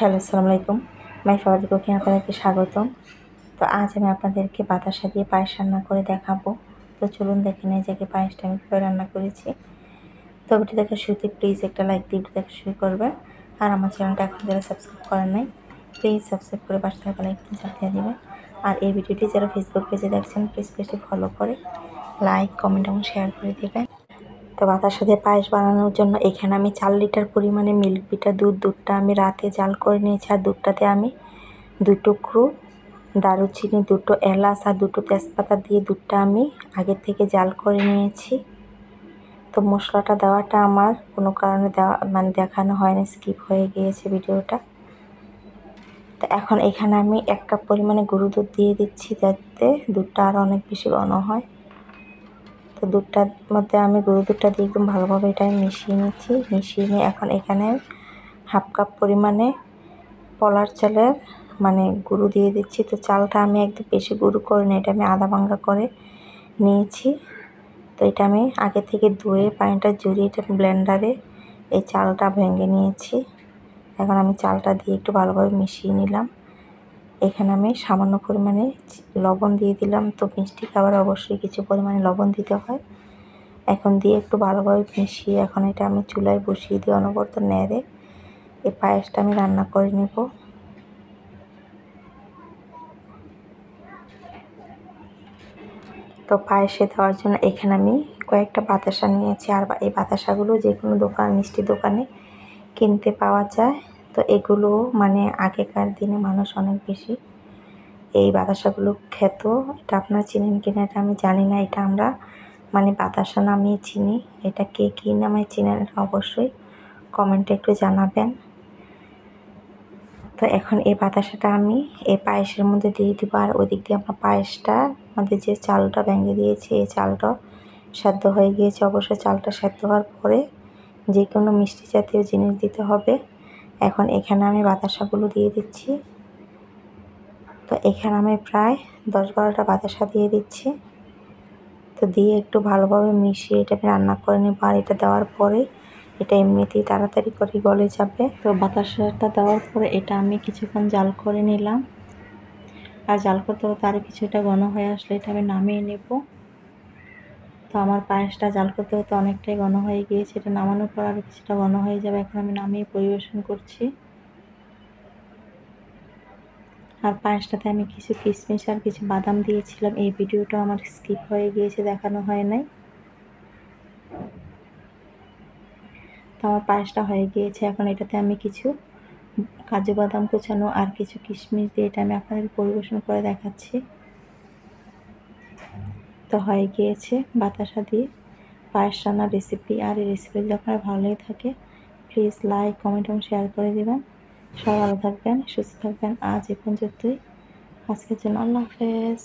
Hello, আসসালামু আলাইকুম। My favourite cooking আপনাদেরকে স্বাগতম। তো আজ আমি আপনাদেরকে বাতাসা দিয়ে পায়েস রান্না করে দেখাবো। তো চলুন দেখে নেই যে পায়েসটা আমি কীভাবে রান্না করেছি। তো ভিডিও দেখার শুরুতে প্লিজ একটা লাইক দিয়ে ভিডিও দেখা শুরু করবেন। আর আমার চ্যানেলটা এখন যারা সাবস্ক্রাইব করেন নাই প্লিজ সাবস্ক্রাইব করে পাশে থাকা লাইকটি চাপিয়ে দেবেন। আর এই ভিডিওটি যারা ফেসবুক পেজে দেখছেন প্লিজ পেজটি ফলো করে লাইক, কমেন্ট এবং শেয়ার করে দেবেন। তো বাতাসা দিয়ে পায়েস বানানোর জন্য এখানে আমি 4 লিটার পরিমাণে মিল্ক বিটা দুধটা আমি রাতে জাল করে নিয়েছি। আর দুধটাতে আমি 2 টুকরো দারুচিনি, 2টো এলাচ আর 2টো তেজপাতা দিয়ে দুধটা আমি আগে থেকে জাল করে নিয়েছি। তো মশলাটা দেওয়াটা আমার কোনো কারণে দেখানো হয়নি, স্কিপ হয়ে গিয়েছে ভিডিওটা। তো এখন এখানে আমি 1 কাপ পরিমাণে গরুর দুধ দিয়ে দিচ্ছি, যাতে দুধটা আরও অনেক বেশি ঘন হয়। তো দুধটার মধ্যে আমি গরুর দুধটা দিয়ে একদম ভালোভাবে এটা আমি মিশিয়ে নিচ্ছি। মিশিয়ে নিয়ে এখন এখানে 1/2 কাপ পরিমাণে পলার চালের গুঁড়ো দিয়ে দিচ্ছি। তো চালটা আমি একদম বেশি গুঁড়ো করে নিই, এটা আমি আধা ভাঙ্গা করে নিয়েছি। তো এটা আমি আগে থেকে ধুয়ে পানিটা ঝরিয়ে এটা ব্লেন্ডারে এই চালটা ভেঙে নিয়েছি। এখন আমি চালটা দিয়ে একটু ভালোভাবে মিশিয়ে নিলাম। এখানে আমি সামান্য পরিমাণে লবণ দিয়ে দিলাম। তো মিষ্টি খাবার অবশ্যই কিছু পরিমাণে লবণ দিতে হয়। এখন দিয়ে একটু ভালোভাবে মিশিয়ে এখন এটা আমি চুলায় বসিয়ে দিয়ে অনবরত নেড়ে এই পায়েসটা আমি রান্না করে নেব। তো পায়েসে দেওয়ার জন্য এখানে আমি কয়েকটা বাতাসা নিয়েছি। আর এই বাতাসাগুলো যে কোনো দোকান, মিষ্টি দোকানে কিনতে পাওয়া যায়। তো এগুলো আগেকার দিনে মানুষ অনেক বেশি এই বাতাসাগুলো খেত। এটা আপনারা চিনেন কিনা এটা আমি জানি না। এটা আমরা বাতাসা নামিয়ে চিনি। এটা কে কী নামে চিনেন এটা অবশ্যই কমেন্টে একটু জানাবেন। তো এখন এই বাতাসাটা আমি এই পায়েসের মধ্যে দিয়ে দিব। আর ওই দিক দিয়ে আমরা পায়েসটার মধ্যে যে চালটা ভেঙে দিয়েছি এই চালটা সেদ্ধ হয়ে গিয়েছে। অবশ্যই চালটা সেদ্ধ হওয়ার পরে যে কোনো মিষ্টি জাতীয় জিনিস দিতে হবে। এখন এখানে আমি বাতাসাগুলো দিয়ে দিচ্ছি। তো এখানে আমি প্রায় 10-12টা বাতাসা দিয়ে দিচ্ছি। তো দিয়ে একটু ভালোভাবে মিশিয়ে এটা আমি রান্না করে নেব। আর এটা দেওয়ার পরে এটা এমনিতেই তাড়াতাড়ি করে গলে যাবে। তো বাতাসাটা দেওয়ার পরে এটা আমি কিছুক্ষণ জাল করে নিলাম। আর জাল করতে করতে আরও কিছুটা ঘন হয়ে আসলে এটা আমি নামিয়ে নেব। তো আমার পায়েসটা জাল করতে করতে অনেকটাই ঘন হয়ে গিয়েছে। এটা নামানোর পর আরও কিছুটা ঘন হয়ে যাবে। এখন আমি নামিয়ে পরিবেশন করছি। আর পায়েসটাতে আমি কিছু কিশমিশ আর কিছু বাদাম দিয়েছিলাম। এই ভিডিওটা আমার স্কিপ হয়ে গিয়েছে, দেখানো হয় নাই। তো আমার পায়েসটা হয়ে গিয়েছে। এখন এটাতে আমি কিছু কাজু বাদাম কুচানো আর কিছু কিশমিশ দিয়ে এটা আমি আপনাদের পরিবেশন করে দেখাচ্ছি। তো হয়ে গিয়েছে বাতাসা দিয়ে পায়েস রান্নার রেসিপি। আর এই রেসিপি যদি আপনার ভালো লেগে থাকে প্লিজ লাইক, কমেন্ট এবং শেয়ার করে দেবেন। সবাই ভালো থাকবেন, সুস্থ থাকবেন। আজ এ পর্যন্তই, আজকের জন্য আল্লাহ হাফেজ।